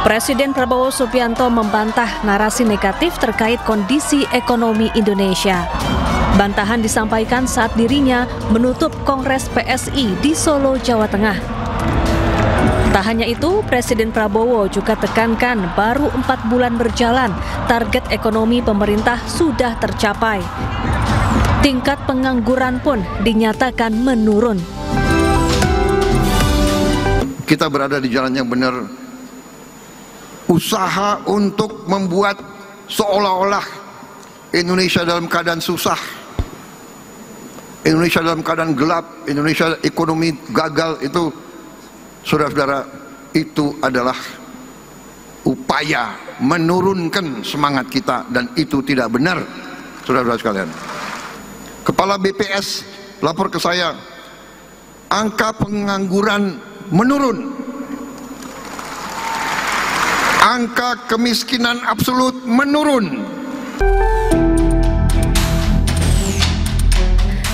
Presiden Prabowo Subianto membantah narasi negatif terkait kondisi ekonomi Indonesia. Bantahan disampaikan saat dirinya menutup Kongres PSI di Solo, Jawa Tengah. Tak hanya itu, Presiden Prabowo juga tekankan baru 4 bulan berjalan, target ekonomi pemerintah sudah tercapai. Tingkat pengangguran pun dinyatakan menurun. Kita berada di jalan yang benar. Usaha untuk membuat seolah-olah Indonesia dalam keadaan susah, Indonesia dalam keadaan gelap, Indonesia ekonomi gagal, itu saudara-saudara, itu adalah upaya menurunkan semangat kita, dan itu tidak benar, saudara-saudara sekalian. Kepala BPS lapor ke saya, angka pengangguran menurun, angka kemiskinan absolut menurun.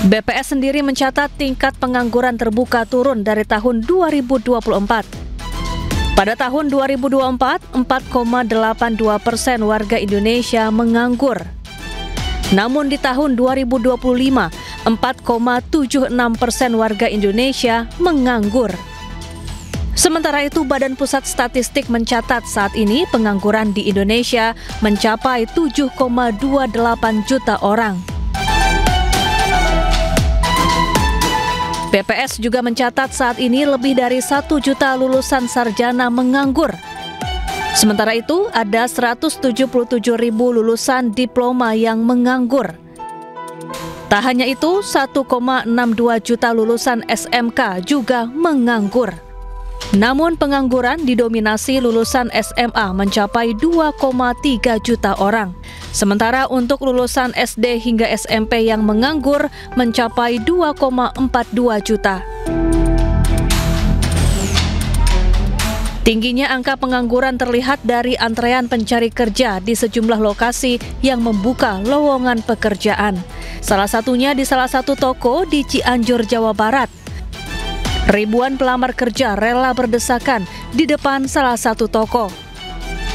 BPS sendiri mencatat tingkat pengangguran terbuka turun dari tahun 2024. Pada tahun 2024, 4,82% warga Indonesia menganggur. Namun di tahun 2025, 4,76% warga Indonesia menganggur. Sementara itu, Badan Pusat Statistik mencatat saat ini pengangguran di Indonesia mencapai 7,28 juta orang. BPS juga mencatat saat ini lebih dari 1 juta lulusan sarjana menganggur. Sementara itu, ada 177.000 lulusan diploma yang menganggur. Tak hanya itu, 1,62 juta lulusan SMK juga menganggur. Namun pengangguran didominasi lulusan SMA mencapai 2,3 juta orang. Sementara untuk lulusan SD hingga SMP yang menganggur mencapai 2,42 juta. Tingginya angka pengangguran terlihat dari antrean pencari kerja di sejumlah lokasi yang membuka lowongan pekerjaan. Salah satunya di salah satu toko di Cianjur, Jawa Barat. Ribuan pelamar kerja rela berdesakan di depan salah satu toko.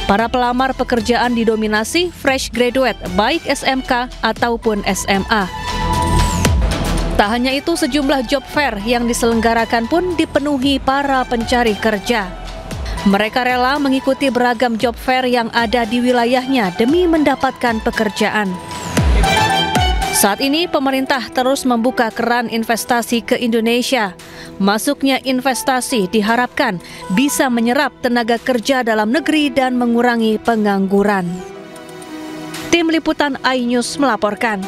Para pelamar pekerjaan didominasi fresh graduate, baik SMK ataupun SMA. Tak hanya itu, sejumlah job fair yang diselenggarakan pun dipenuhi para pencari kerja. Mereka rela mengikuti beragam job fair yang ada di wilayahnya demi mendapatkan pekerjaan. Saat ini pemerintah terus membuka keran investasi ke Indonesia. Masuknya investasi diharapkan bisa menyerap tenaga kerja dalam negeri dan mengurangi pengangguran. Tim Liputan iNews melaporkan.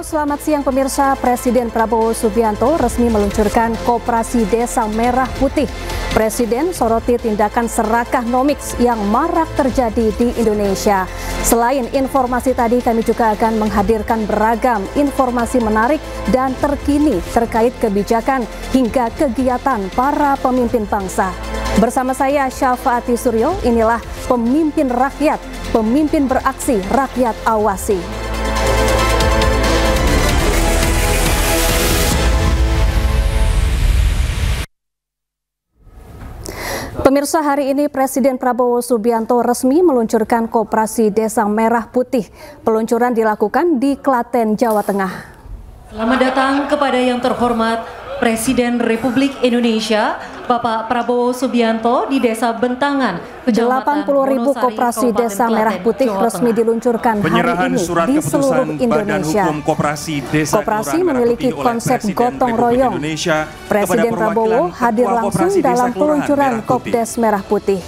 Selamat siang pemirsa. Presiden Prabowo Subianto resmi meluncurkan Koperasi Desa Merah Putih. Presiden soroti tindakan serakah nomiks yang marak terjadi di Indonesia. Selain informasi tadi, kami juga akan menghadirkan beragam informasi menarik dan terkini terkait kebijakan hingga kegiatan para pemimpin bangsa. Bersama saya Syafaati Suryo, inilah Pemimpin Rakyat, Pemimpin Beraksi, Rakyat Awasi. Pemirsa, hari ini Presiden Prabowo Subianto resmi meluncurkan Koperasi Desa Merah Putih. Peluncuran dilakukan di Klaten, Jawa Tengah. Selamat datang kepada yang terhormat Presiden Republik Indonesia, Bapak Prabowo Subianto di Desa Bentangan, Kecamatan 80.000 Koperasi Desa Merah Putih resmi diluncurkan hari ini di seluruh Indonesia. Koperasi memiliki konsep gotong royong. Presiden Prabowo hadir langsung dalam peluncuran Kopdes Merah Putih.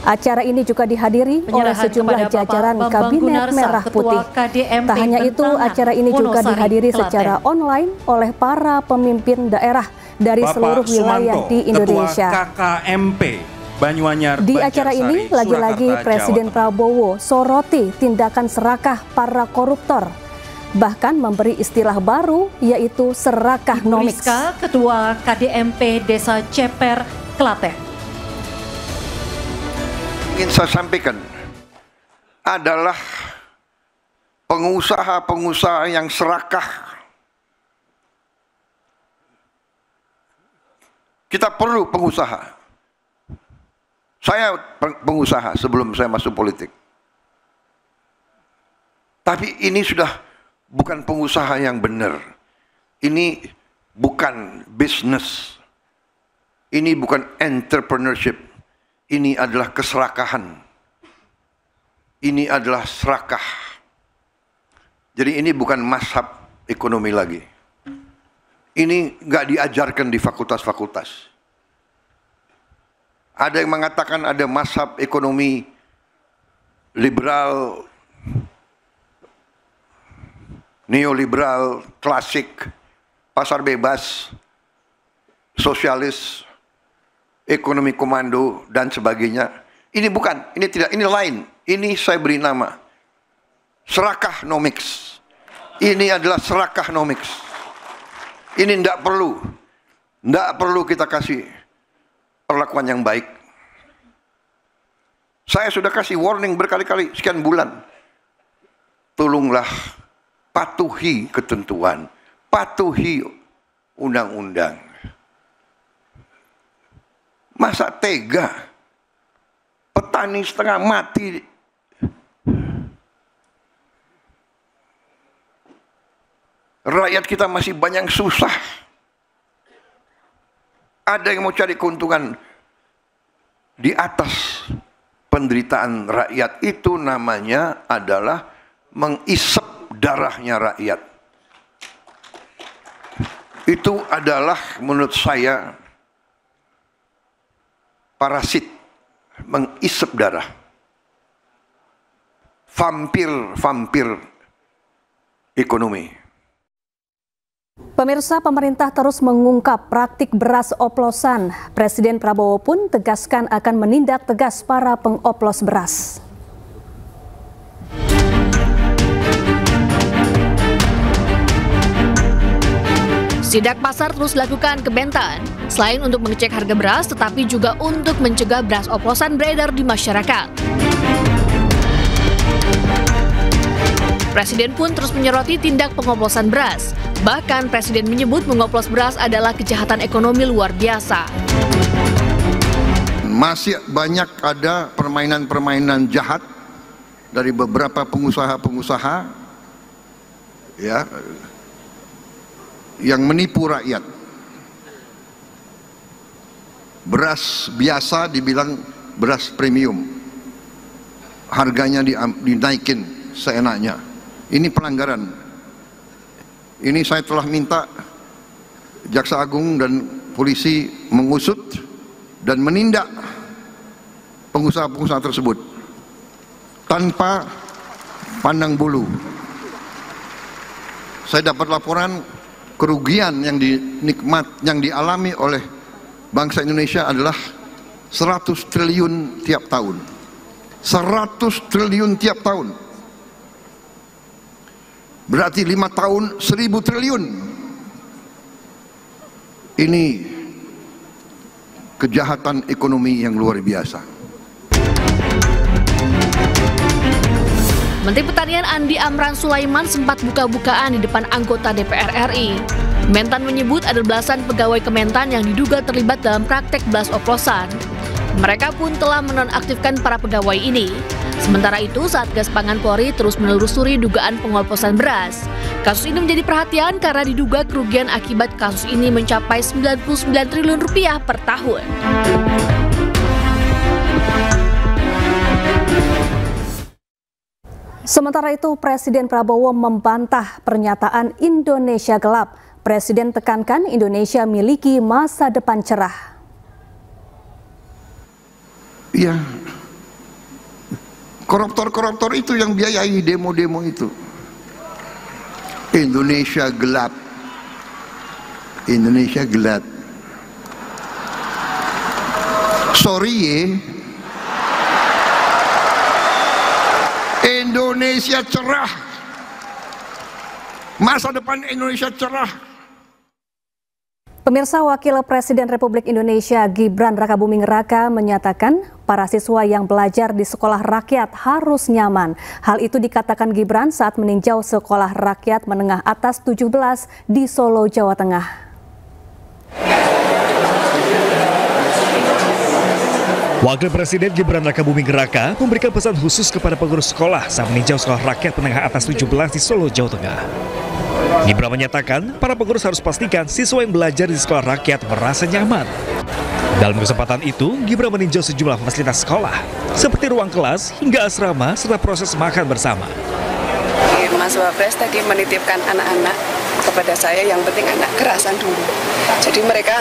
Acara ini juga dihadiri oleh sejumlah jajaran Kabinet Merah Putih. Tak hanya itu, acara ini juga dihadiri secara online oleh para pemimpin daerah dari seluruh wilayah di Indonesia. Di acara ini, lagi-lagi Presiden Prabowo soroti tindakan serakah para koruptor. bahkan memberi istilah baru yaitu serakahnomics. Rizka, Ketua KDMP Desa Ceper, Klaten. Ingin saya sampaikan adalah pengusaha-pengusaha yang serakah. Kita perlu pengusaha. Saya pengusaha sebelum saya masuk politik. Tapi ini sudah bukan pengusaha yang benar. Ini bukan bisnis. Ini bukan entrepreneurship. Ini adalah keserakahan. Ini adalah serakah. Jadi ini bukan mazhab ekonomi lagi. Ini nggak diajarkan di fakultas-fakultas. Ada yang mengatakan ada mazhab ekonomi liberal, neoliberal, klasik, pasar bebas, sosialis, ekonomi komando, dan sebagainya. Ini bukan, ini tidak, ini lain. Ini saya beri nama serakahnomics. Ini adalah serakahnomics. Ini tidak perlu kita kasih perlakuan yang baik. Saya sudah kasih warning berkali-kali, sekian bulan. Tolonglah patuhi ketentuan, patuhi undang-undang. Masa tega petani setengah mati? Rakyat kita masih banyak susah. Ada yang mau cari keuntungan di atas penderitaan rakyat. Itu namanya adalah mengisep darahnya rakyat. Itu adalah menurut saya parasit, mengisep darah. Vampir ekonomi. Pemirsa, pemerintah terus mengungkap praktik beras oplosan. Presiden Prabowo pun tegaskan akan menindak tegas para pengoplos beras. Sidak pasar terus dilakukan Kementan, selain untuk mengecek harga beras, tetapi juga untuk mencegah beras oplosan beredar di masyarakat. Presiden pun terus menyoroti tindak pengoplosan beras. Bahkan Presiden menyebut mengoplos beras adalah kejahatan ekonomi luar biasa. Masih banyak ada permainan-permainan jahat dari beberapa pengusaha-pengusaha ya, yang menipu rakyat. Beras biasa dibilang beras premium, harganya dinaikin seenaknya. Ini pelanggaran. Ini saya telah minta Jaksa Agung dan polisi mengusut dan menindak pengusaha-pengusaha tersebut tanpa pandang bulu. Saya dapat laporan kerugian yang dialami oleh bangsa Indonesia adalah 100 triliun tiap tahun. 100 triliun tiap tahun. Berarti 5 tahun 1000 triliun. Ini kejahatan ekonomi yang luar biasa. Menteri Pertanian Andi Amran Sulaiman sempat buka-bukaan di depan anggota DPR RI. Mentan menyebut ada belasan pegawai Kementan yang diduga terlibat dalam praktek beras oplosan. Mereka pun telah menonaktifkan para pegawai ini. Sementara itu, Satgas Pangan Polri terus menelusuri dugaan pengoplosan beras. Kasus ini menjadi perhatian karena diduga kerugian akibat kasus ini mencapai 99 triliun rupiah per tahun. Sementara itu, Presiden Prabowo membantah pernyataan Indonesia gelap. Presiden tekankan Indonesia miliki masa depan cerah. Iya, koruptor-koruptor itu yang biayai demo-demo itu. Indonesia gelap. Indonesia gelap. Sorry ya. Indonesia cerah. Masa depan Indonesia cerah. Pemirsa, Wakil Presiden Republik Indonesia Gibran Rakabuming Raka menyatakan para siswa yang belajar di sekolah rakyat harus nyaman. Hal itu dikatakan Gibran saat meninjau sekolah rakyat menengah atas 17 di Solo, Jawa Tengah. Wakil Presiden Gibran Rakabuming Raka memberikan pesan khusus kepada pengurus sekolah saat meninjau sekolah rakyat menengah atas 17 di Solo, Jawa Tengah. Gibran menyatakan para pengurus harus pastikan siswa yang belajar di sekolah rakyat merasa nyaman. Dalam kesempatan itu, Gibran meninjau sejumlah fasilitas sekolah, seperti ruang kelas hingga asrama serta proses makan bersama. Mas Wapres tadi menitipkan anak-anak kepada saya, yang penting anak kerasan dulu. Jadi mereka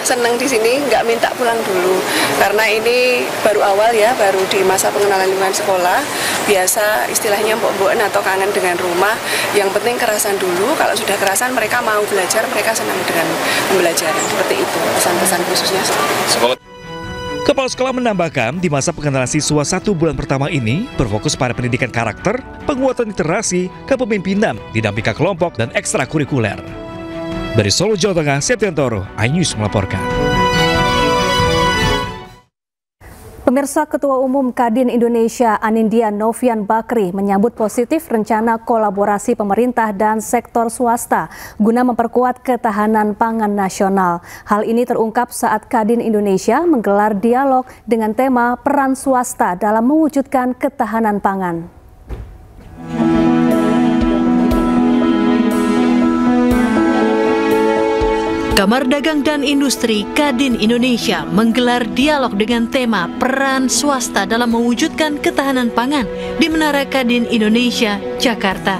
senang di sini, nggak minta pulang dulu. Karena ini baru awal ya, baru di masa pengenalan lingkungan sekolah. Biasa istilahnya mbok-mbokan atau kangen dengan rumah. Yang penting kerasan dulu, kalau sudah kerasan mereka mau belajar, mereka senang dengan pembelajaran. Seperti itu, pesan-pesan khususnya. Kepala sekolah menambahkan, di masa pengenalan siswa 1 bulan pertama ini berfokus pada pendidikan karakter, penguatan literasi, kepemimpinan, dinamika kelompok, dan ekstrakurikuler. Dari Solo, Jawa Tengah, Septiantoro, iNews melaporkan. Pemirsa, Ketua Umum Kadin Indonesia Anindya Novian Bakri menyambut positif rencana kolaborasi pemerintah dan sektor swasta guna memperkuat ketahanan pangan nasional. Hal ini terungkap saat Kadin Indonesia menggelar dialog dengan tema peran swasta dalam mewujudkan ketahanan pangan. Kamar Dagang dan Industri Kadin Indonesia menggelar dialog dengan tema peran swasta dalam mewujudkan ketahanan pangan di Menara Kadin Indonesia, Jakarta.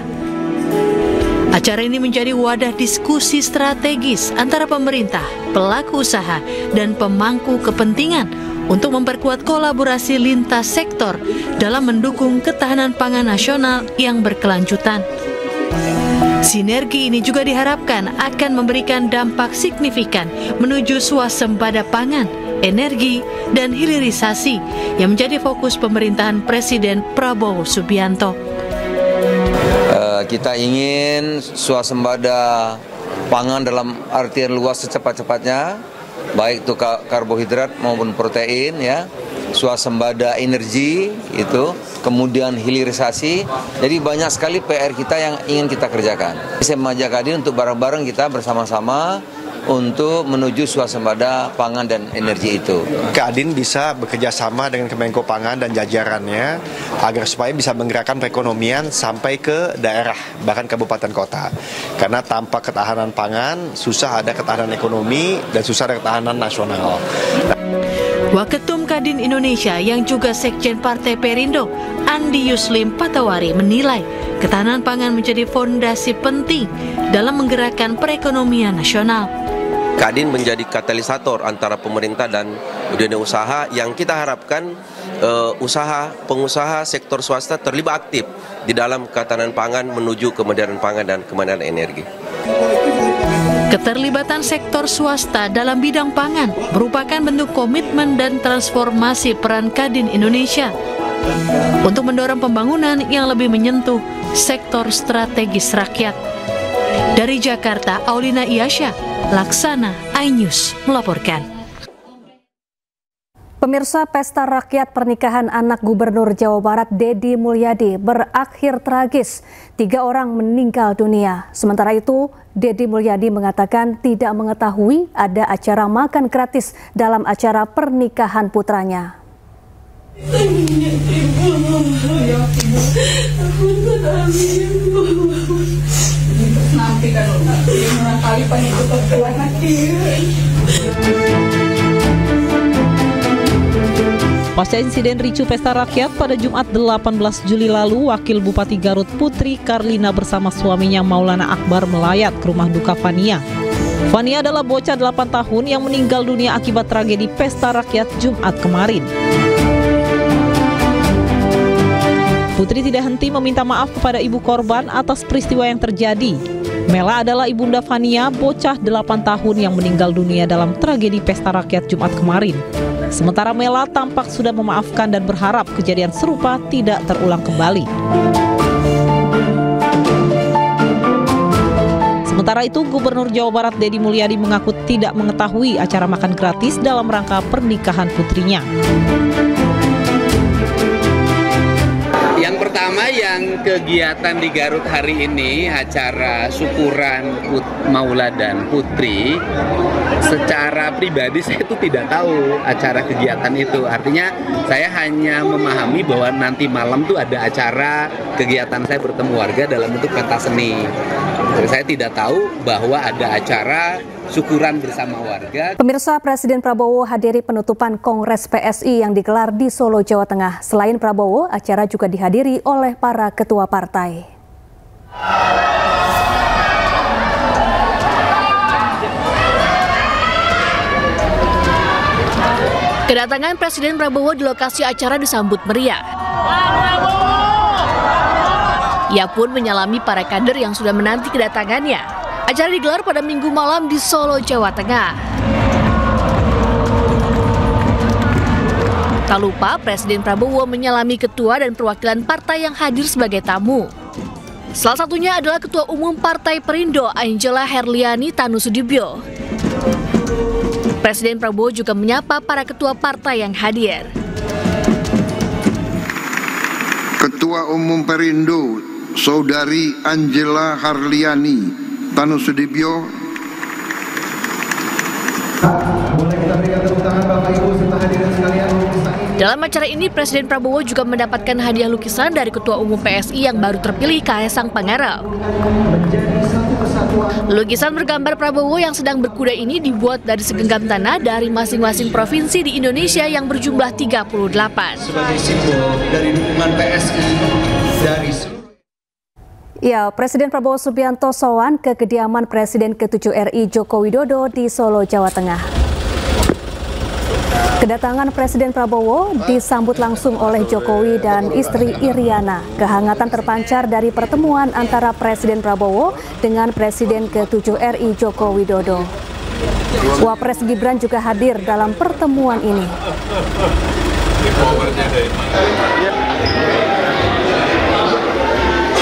Acara ini menjadi wadah diskusi strategis antara pemerintah, pelaku usaha, dan pemangku kepentingan untuk memperkuat kolaborasi lintas sektor dalam mendukung ketahanan pangan nasional yang berkelanjutan. Sinergi ini juga diharapkan akan memberikan dampak signifikan menuju swasembada pangan, energi, dan hilirisasi yang menjadi fokus pemerintahan Presiden Prabowo Subianto. Kita ingin swasembada pangan dalam artian luas secepat-cepatnya, baik itu karbohidrat maupun protein, ya. Swasembada energi itu, kemudian hilirisasi. Jadi banyak sekali PR kita yang ingin kita kerjakan. Saya mengajak Kadin untuk bareng-bareng kita bersama-sama untuk menuju swasembada pangan dan energi itu. Kadin bisa bekerja sama dengan Kemenko Pangan dan jajarannya agar supaya bisa menggerakkan perekonomian sampai ke daerah, bahkan kabupaten kota. Karena tanpa ketahanan pangan, susah ada ketahanan ekonomi dan susah ada ketahanan nasional. Waketum Kadin Indonesia yang juga Sekjen Partai Perindo, Andi Yuslim Patawari, menilai ketahanan pangan menjadi fondasi penting dalam menggerakkan perekonomian nasional. Kadin menjadi katalisator antara pemerintah dan dunia usaha yang kita harapkan pengusaha sektor swasta terlibat aktif di dalam ketahanan pangan menuju kemandirian pangan dan kemandirian energi. Keterlibatan sektor swasta dalam bidang pangan merupakan bentuk komitmen dan transformasi peran Kadin Indonesia untuk mendorong pembangunan yang lebih menyentuh sektor strategis rakyat. Dari Jakarta, Aulina Iyasya, Laksana, iNews melaporkan. Pemirsa, pesta rakyat pernikahan anak Gubernur Jawa Barat Deddy Mulyadi berakhir tragis. 3 orang meninggal dunia. Sementara itu, Deddy Mulyadi mengatakan tidak mengetahui ada acara makan gratis dalam acara pernikahan putranya. Nanti kalau kali panitia perempuan lagi. Pasca insiden ricu pesta rakyat pada Jumat 18 Juli lalu, Wakil Bupati Garut Putri Karlina bersama suaminya Maulana Akbar melayat ke rumah duka Fania. Fania adalah bocah 8 tahun yang meninggal dunia akibat tragedi pesta rakyat Jumat kemarin. Putri tidak henti meminta maaf kepada ibu korban atas peristiwa yang terjadi. Mela adalah ibunda Fania, bocah 8 tahun yang meninggal dunia dalam tragedi pesta rakyat Jumat kemarin. Sementara Mela tampak sudah memaafkan dan berharap kejadian serupa tidak terulang kembali. Sementara itu, Gubernur Jawa Barat Deddy Mulyadi mengaku tidak mengetahui acara makan gratis dalam rangka pernikahan putrinya. Yang pertama, yang kegiatan di Garut hari ini, acara syukuran Maula dan Putri, secara pribadi saya itu tidak tahu acara kegiatan itu. Artinya saya hanya memahami bahwa nanti malam tuh ada acara kegiatan saya bertemu warga dalam bentuk pentas seni. Jadi saya tidak tahu bahwa ada acara syukuran bersama warga. Pemirsa, Presiden Prabowo hadiri penutupan Kongres PSI yang digelar di Solo, Jawa Tengah. Selain Prabowo, acara juga dihadiri oleh para ketua partai. Kedatangan Presiden Prabowo di lokasi acara disambut meriah. Ia pun menyalami para kader yang sudah menanti kedatangannya. Acara digelar pada Minggu malam di Solo, Jawa Tengah. Tak lupa, Presiden Prabowo menyalami ketua dan perwakilan partai yang hadir sebagai tamu. Salah satunya adalah Ketua Umum Partai Perindo, Angela Herliani Tanusudibyo. Presiden Prabowo juga menyapa para ketua partai yang hadir. Ketua Umum Perindo, Saudari Angela Herliani Tanusudibyo. Boleh kita berikan tepuk tangan Bapak Ibu serta hadirin sekalian. Dalam acara ini, Presiden Prabowo juga mendapatkan hadiah lukisan dari Ketua Umum PSI yang baru terpilih, Kaesang Pangarep. Lukisan bergambar Prabowo yang sedang berkuda ini dibuat dari segenggam tanah dari masing-masing provinsi di Indonesia yang berjumlah 38. Sebagai simbol dari dukungan PSI dari Ya, Presiden Prabowo Subianto sowan ke kediaman Presiden ke-7 RI Joko Widodo di Solo, Jawa Tengah. Kedatangan Presiden Prabowo disambut langsung oleh Jokowi dan istri Iriana. Kehangatan terpancar dari pertemuan antara Presiden Prabowo dengan Presiden ke-7 RI Joko Widodo. Wapres Gibran juga hadir dalam pertemuan ini.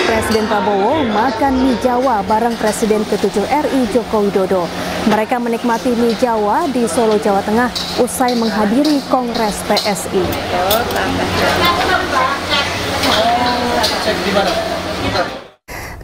Presiden Prabowo makan mie Jawa bareng Presiden ke-7 RI Joko Widodo. Mereka menikmati mie Jawa di Solo, Jawa Tengah usai menghadiri Kongres PSI.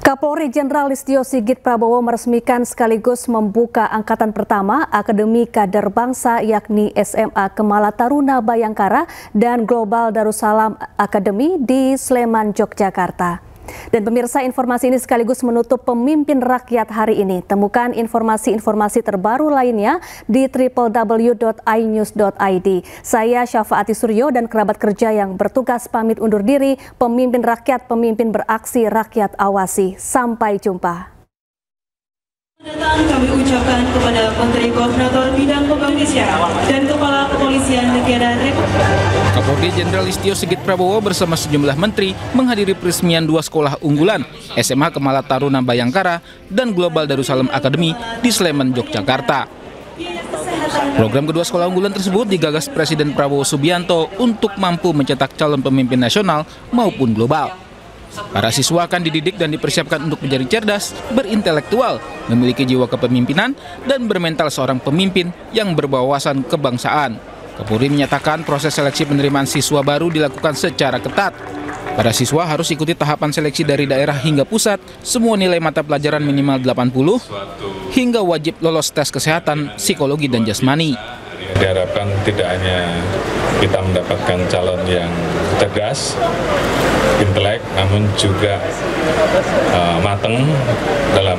Kapolri Jenderal Listio Sigit Prabowo meresmikan sekaligus membuka angkatan pertama Akademi Kader Bangsa, yakni SMA Kemala Taruna Bayangkara dan Global Darussalam Academy di Sleman, Yogyakarta. Dan pemirsa, informasi ini sekaligus menutup Pemimpin Rakyat hari ini. Temukan informasi-informasi terbaru lainnya di www.inews.id. Saya Syafaati Suryo dan kerabat kerja yang bertugas pamit undur diri. Pemimpin Rakyat, pemimpin beraksi, rakyat awasi. Sampai jumpa. Kami ucapkan kepada Menteri Koordinator Bidang Kepolisian dan Kepala Kepolisian Negara Republik. Kapolri Jenderal Listio Sigit Prabowo bersama sejumlah menteri menghadiri peresmian 2 sekolah unggulan SMA Kemala Taruna Bayangkara dan Global Darussalam Academy di Sleman, Yogyakarta. Program kedua sekolah unggulan tersebut digagas Presiden Prabowo Subianto untuk mampu mencetak calon pemimpin nasional maupun global. Para siswa akan dididik dan dipersiapkan untuk menjadi cerdas, berintelektual, memiliki jiwa kepemimpinan, dan bermental seorang pemimpin yang berwawasan kebangsaan. Kapolri menyatakan proses seleksi penerimaan siswa baru dilakukan secara ketat. Para siswa harus ikuti tahapan seleksi dari daerah hingga pusat, semua nilai mata pelajaran minimal 80, hingga wajib lolos tes kesehatan, psikologi, dan jasmani. Diharapkan tidak hanya kita mendapatkan calon yang cerdas, intelek, namun juga matang dalam